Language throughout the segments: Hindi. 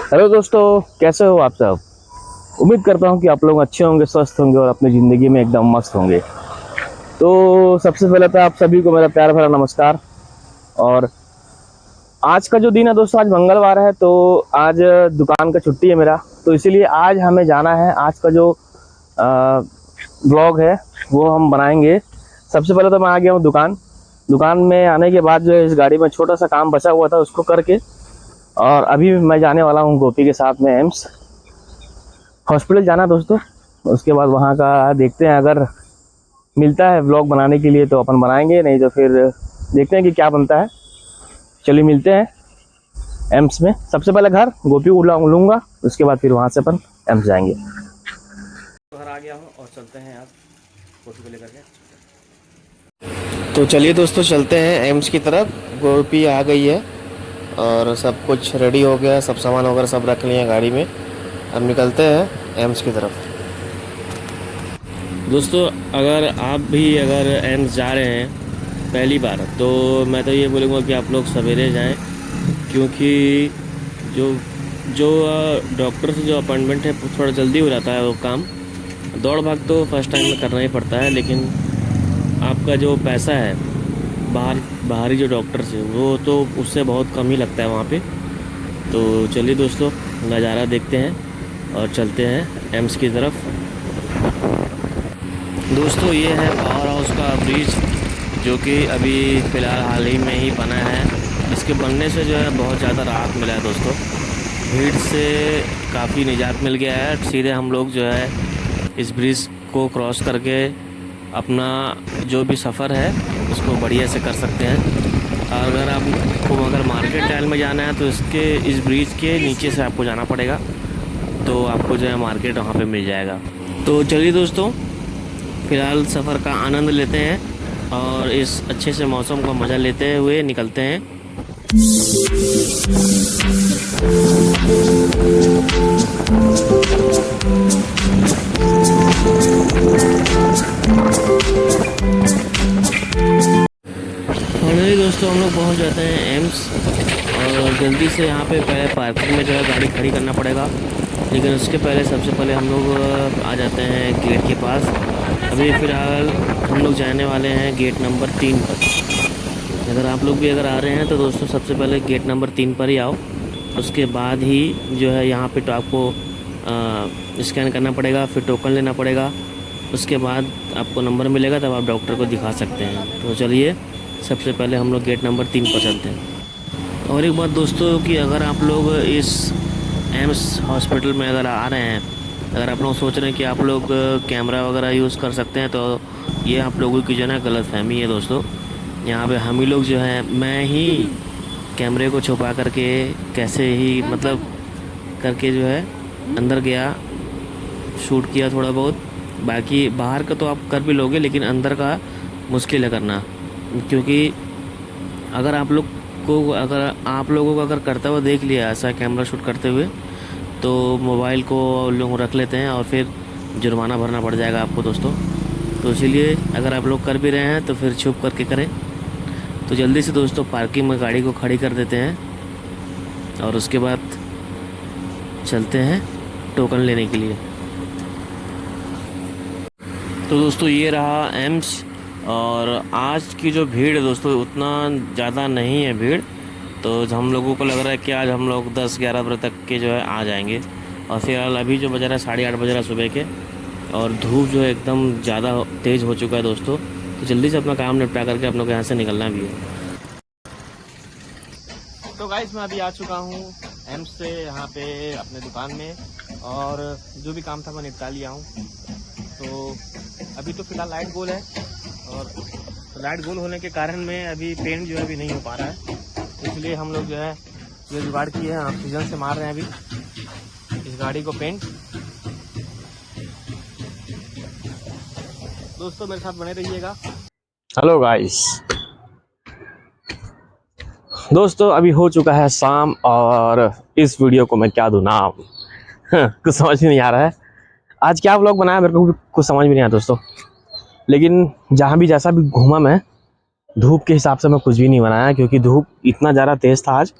हेलो दोस्तों, कैसे हो आप सब। उम्मीद करता हूँ कि आप लोग अच्छे होंगे, स्वस्थ होंगे और अपनी ज़िंदगी में एकदम मस्त होंगे। तो सबसे पहले तो आप सभी को मेरा प्यार भरा नमस्कार। और आज का जो दिन है दोस्तों, आज मंगलवार है, तो आज दुकान का छुट्टी है मेरा, तो इसीलिए आज हमें जाना है। आज का जो ब्लॉग है वो हम बनाएंगे। सबसे पहले तो मैं आ गया हूँ दुकान में आने के बाद जो है, इस गाड़ी में छोटा सा काम बचा हुआ था उसको करके, और अभी मैं जाने वाला हूँ गोपी के साथ में एम्स हॉस्पिटल जाना दोस्तों। उसके बाद वहाँ का देखते हैं, अगर मिलता है व्लॉग बनाने के लिए तो अपन बनाएंगे, नहीं तो फिर देखते हैं कि क्या बनता है। चलिए मिलते हैं एम्स में। सबसे पहले घर गोपी को लूँगा, उसके बाद फिर वहाँ से अपन एम्स जाएंगे। घर आ गया हूँ और चलते हैं आप गोपी को लेकर के। तो चलिए दोस्तों, चलते हैं एम्स की तरफ। गोपी आ गई है और सब कुछ रेडी हो गया, सब सामान वगैरह सब रख लिए हैं गाड़ी में। अब निकलते हैं एम्स की तरफ। दोस्तों, अगर आप भी एम्स जा रहे हैं पहली बार, तो मैं तो ये बोलूँगा कि आप लोग सवेरे जाएं, क्योंकि जो जो डॉक्टर से जो अपॉइंटमेंट है थोड़ा जल्दी हो जाता है वो काम। दौड़ भाग तो फर्स्ट टाइम में करना ही पड़ता है, लेकिन आपका जो पैसा है बाहरी जो डॉक्टर से, वो तो उससे बहुत कम ही लगता है वहाँ पे। तो चलिए दोस्तों, नज़ारा देखते हैं और चलते हैं एम्स की तरफ। दोस्तों, ये है पावर हाउस का ब्रिज, जो कि अभी फ़िलहाल हाल ही में ही बना है। इसके बनने से जो है बहुत ज़्यादा राहत मिला है दोस्तों। भीड़ से काफ़ी निजात मिल गया है। सीधे हम लोग जो है इस ब्रिज को क्रॉस करके अपना जो भी सफ़र है उसको बढ़िया से कर सकते हैं। अगर आपको मार्केट टाइल में जाना है तो इस ब्रिज के नीचे से आपको जाना पड़ेगा, तो आपको जो है मार्केट वहाँ पे मिल जाएगा। तो चलिए दोस्तों, फ़िलहाल सफ़र का आनंद लेते हैं और इस अच्छे से मौसम का मज़ा लेते हुए निकलते हैं। फाइनली दोस्तों, हम लोग पहुंच जाते हैं एम्स, और जल्दी से यहाँ पे पहले पार्किंग में जो है गाड़ी खड़ी करना पड़ेगा। लेकिन उसके पहले सबसे पहले हम लोग आ जाते हैं गेट के पास। अभी फ़िलहाल हम लोग जाने वाले हैं गेट नंबर 3 पर। अगर आप लोग भी आ रहे हैं तो दोस्तों, सबसे पहले गेट नंबर 3 पर ही आओ। उसके बाद ही जो है यहाँ पे तो आपको स्कैन करना पड़ेगा, फिर टोकन लेना पड़ेगा। उसके बाद आपको नंबर मिलेगा, तब आप डॉक्टर को दिखा सकते हैं। तो चलिए, सबसे पहले हम लोग गेट नंबर 3 पर चलते हैं। और एक बात दोस्तों, कि अगर आप लोग इस एम्स हॉस्पिटल में अगर आ रहे हैं, अगर आप लोग सोच रहे हैं कि आप लोग कैमरा वगैरह यूज़ कर सकते हैं, तो ये आप लोगों की जो है ना गलतफहमी है दोस्तों। यहाँ पे हम ही लोग जो है, मैं ही कैमरे को छुपा करके कैसे ही करके जो है अंदर गया, शूट किया थोड़ा बहुत। बाकी बाहर का तो आप कर भी लोगे, लेकिन अंदर का मुश्किल है करना, क्योंकि अगर आप लोगों को अगर करता हुआ देख लिया ऐसा कैमरा शूट करते हुए, तो मोबाइल को लोग रख लेते हैं और फिर जुर्माना भरना पड़ जाएगा आपको दोस्तों। तो इसीलिए अगर आप लोग कर भी रहे हैं तो फिर छुप करके करें। तो जल्दी से दोस्तों पार्किंग में गाड़ी को खड़ी कर देते हैं, और उसके बाद चलते हैं टोकन लेने के लिए। तो दोस्तों, ये रहा एम्स, और आज की जो भीड़ है दोस्तों, उतना ज़्यादा नहीं है भीड़। तो हम लोगों को लग रहा है कि आज हम लोग 10-11 बजे तक के जो है आ जाएंगे। और फिलहाल अभी जो बज रहा है 8:30 बज रहा है सुबह के, और धूप जो है एकदम ज़्यादा तेज़ हो चुका है दोस्तों। तो जल्दी से अपना काम निपटा करके हम लोग यहाँ से निकलना भी है। तो गाइस, मैं अभी आ चुका हूँ एम्स से यहाँ पे अपने दुकान में, और जो भी काम था मैं निपटा लिया हूँ। तो अभी तो फ़िलहाल लाइट गोल है, और लाइट गोल होने के कारण में अभी पेंट जो है अभी नहीं हो पा रहा है। इसलिए हम लोग जो है ये जुगाड़ किए हैं, ऑक्सीजन से मार रहे हैं अभी इस गाड़ी को पेंट। दोस्तों, मेरे साथ बने रहिएगा। हेलो गाइस, दोस्तों अभी हो चुका है शाम, और इस वीडियो को मैं क्या दूं नाम कुछ समझ में नहीं आ रहा है। आज क्या व्लॉग बनाया मेरे को भी कुछ समझ में नहीं आया दोस्तों। लेकिन जहाँ भी जैसा भी घूमा मैं, धूप के हिसाब से मैं कुछ भी नहीं बनाया, क्योंकि धूप इतना ज़्यादा तेज़ था आज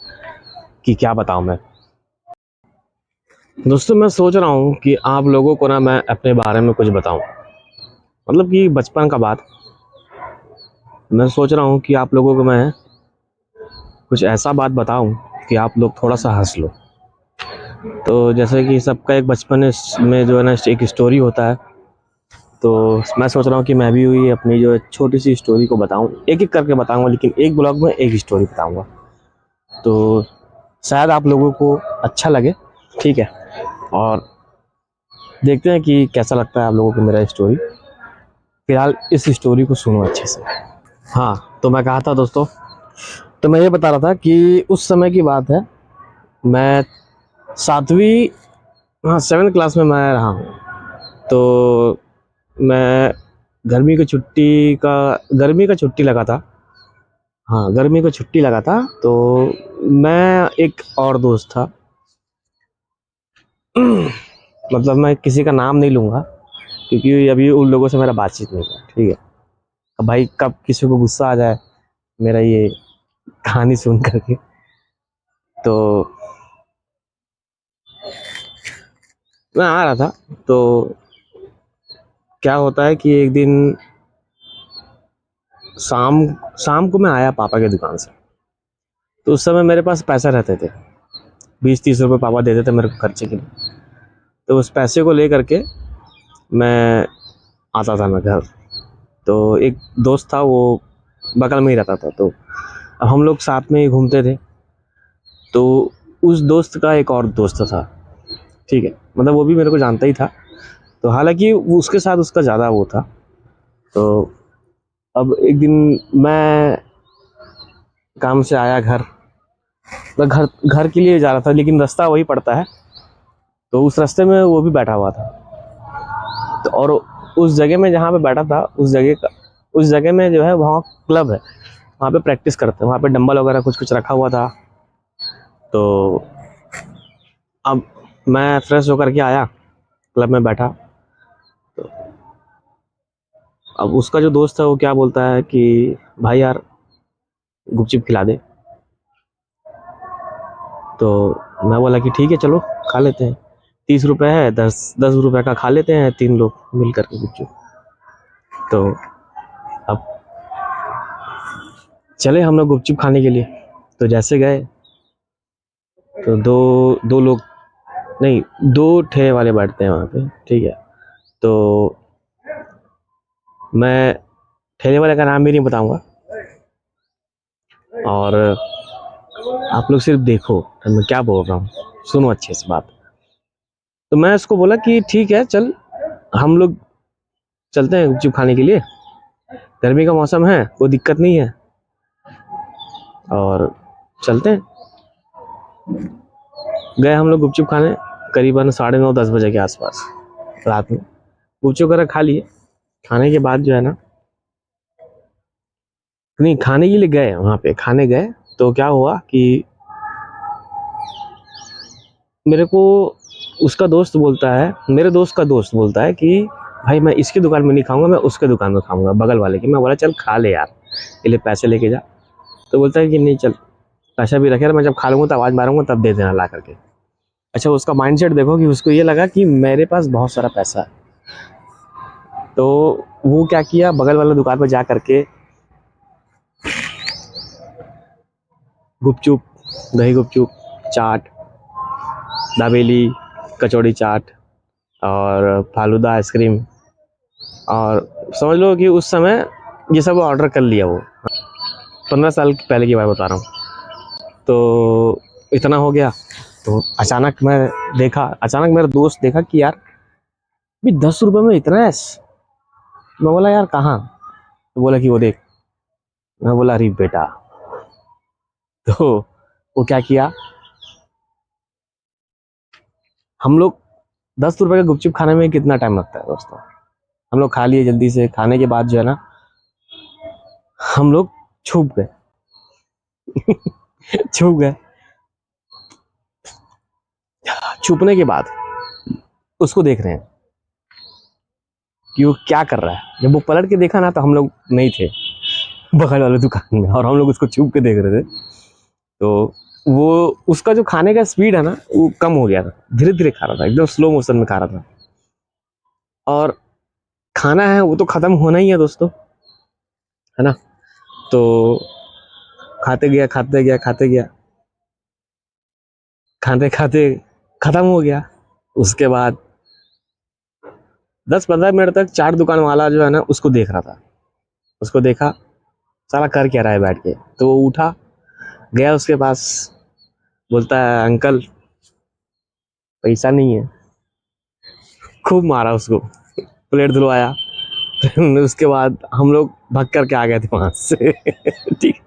कि क्या बताऊँ मैं। दोस्तों मैं सोच रहा हूँ कि आप लोगों को ना मैं अपने बारे में कुछ बताऊँ, मतलब कि बचपन का बात। मैं सोच रहा हूँ कि आप लोगों को मैं कुछ ऐसा बात बताऊँ कि आप लोग थोड़ा सा हंस लो। तो जैसे कि सबका एक बचपन में जो है ना एक स्टोरी होता है, तो मैं सोच रहा हूँ कि मैं भी हुई अपनी जो छोटी सी स्टोरी को बताऊँ, एक एक करके बताऊँगा, लेकिन एक ब्लॉग में एक स्टोरी बताऊँगा। तो शायद आप लोगों को अच्छा लगे, ठीक है। और देखते हैं कि कैसा लगता है आप लोगों को मेरा स्टोरी। फिलहाल इस स्टोरी को सुनो अच्छे से। हाँ, तो मैं कहा था दोस्तों, तो मैं ये बता रहा था कि उस समय की बात है। मैं 7वीं, हाँ 7th क्लास में मैं रहा हूँ। तो मैं गर्मी का छुट्टी लगा था। हाँ, गर्मी का छुट्टी लगा था। तो मैं एक और दोस्त था, मतलब मैं किसी का नाम नहीं लूँगा क्योंकि अभी उन लोगों से मेरा बातचीत नहीं है, ठीक है। अब भाई कब किसी को गुस्सा आ जाए मेरा ये कहानी सुन करके। तो मैं आ रहा था, तो क्या होता है कि एक दिन शाम शाम को मैं आया पापा की दुकान से। तो उस समय मेरे पास पैसा रहते थे, 20-30 रुपए पापा देते थे मेरे को खर्चे के लिए। तो उस पैसे को लेकर के मैं आता था मैं घर। तो एक दोस्त था, वो बगल में ही रहता था। तो अब हम लोग साथ में ही घूमते थे। तो उस दोस्त का एक और दोस्त था, ठीक है, मतलब वो भी मेरे को जानता ही था। तो हालांकि उसके साथ उसका ज़्यादा वो था। तो अब एक दिन मैं काम से आया घर, मैं घर घर के लिए जा रहा था, लेकिन रास्ता वही पड़ता है। तो उस रास्ते में वो भी बैठा हुआ था। तो और उस जगह में जहाँ पे बैठा था, उस जगह में जो है वहाँ क्लब है, वहाँ पे प्रैक्टिस करते हैं, वहाँ पे डंबल वगैरह कुछ कुछ रखा हुआ था। तो अब मैं फ्रेश होकर के आया, क्लब में बैठा। तो अब उसका जो दोस्त है वो क्या बोलता है कि भाई यार गुपचुप खिला दे। तो मैं बोला कि ठीक है चलो खा लेते हैं, 30 रुपए है, 10-10 रुपए का खा लेते हैं 3 लोग मिल करके गुपचुप। तो अब चले हम लोग गुपचुप खाने के लिए। तो जैसे गए, तो दो दो लोग नहीं, दो ठेले वाले बैठते हैं वहाँ पे, ठीक है। तो मैं ठेले वाले का नाम भी नहीं बताऊंगा, और आप लोग सिर्फ देखो मैं क्या बोल रहा हूँ, सुनो अच्छे से बात। तो मैं उसको बोला कि ठीक है चल, हम लोग चलते हैं गुपचुप खाने के लिए, गर्मी का मौसम है, कोई दिक्कत नहीं है, और चलते हैं। गए हम लोग गुपचुप खाने, करीबन 9:30-10 बजे के आसपास रात में। गुपचुप वगैरह खा लिए। खाने के बाद जो है ना, नहीं खाने के लिए गए, वहाँ पे खाने गए। तो क्या हुआ कि मेरे को उसका दोस्त बोलता है, मेरे दोस्त का दोस्त बोलता है कि भाई मैं इसकी दुकान में नहीं खाऊंगा, मैं उसके दुकान में खाऊंगा, बगल वाले की। मैं बोला चल खा ले यार, ये ले पैसे लेके जा। तो बोलता है कि नहीं चल, पैसा भी रखे, मैं जब खा लूंगा तो आवाज़ मारूंगा तब दे देना ला करके। अच्छा, उसका माइंडसेट देखो कि उसको ये लगा कि मेरे पास बहुत सारा पैसा है। तो वो क्या किया, बगल वाले दुकान पर जा करके गुपचुप, दही गुपचुप, चाट, दाबेली, कचौड़ी चाट और फालूदा आइसक्रीम, और समझ लो कि उस समय ये सब ऑर्डर कर लिया वो। 15 साल पहले की बात बता रहा हूँ। तो इतना हो गया। तो अचानक मेरा दोस्त देखा कि यार भी 10 रुपए में इतना है। मैं बोला यार कहाँ? तो बोला कि वो देख। मैं बोला अरे बेटा। तो वो क्या किया, हम लोग 10 रुपए का गुपचुप खाने में कितना टाइम लगता है दोस्तों। हम लोग खा लिए जल्दी से, खाने के बाद जो है ना हम लोग छुप गए। छुप गए। छुपने के बाद उसको देख रहे हैं कि वो क्या कर रहा है। जब वो पलट के देखा ना तो हम लोग नहीं थे बगल वाले दुकान में, और हम लोग उसको छुप के देख रहे थे। तो वो उसका जो खाने का स्पीड है ना वो कम हो गया था, धीरे धीरे खा रहा था, एकदम स्लो मोशन में खा रहा था। और खाना है वो तो खत्म होना ही है दोस्तों, है ना। तो खाते गया खाते गया खाते गया, खाते खाते खत्म हो गया। उसके बाद 10-15 मिनट तक चाट दुकान वाला जो है ना उसको देख रहा था। उसको देखा साला कर क्या रहा है बैठ के, तो वो उठा गया उसके पास, बोलता है अंकल पैसा नहीं है। खूब मारा उसको, प्लेट धुलवाया। फिर उसके बाद हम लोग भाग करके आ गए थे वहां से। ठीक,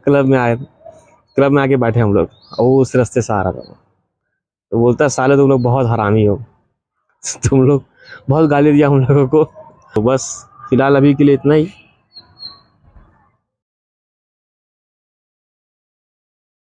क्लब में आए, क्लब में आके बैठे हम लोग, और वो उस रास्ते से आ रहा था। तो बोलता है साले तुम लोग बहुत हरामी हो, तुम लोग बहुत गाली दिया हम लोगों को। तो बस फिलहाल अभी के लिए इतना ही।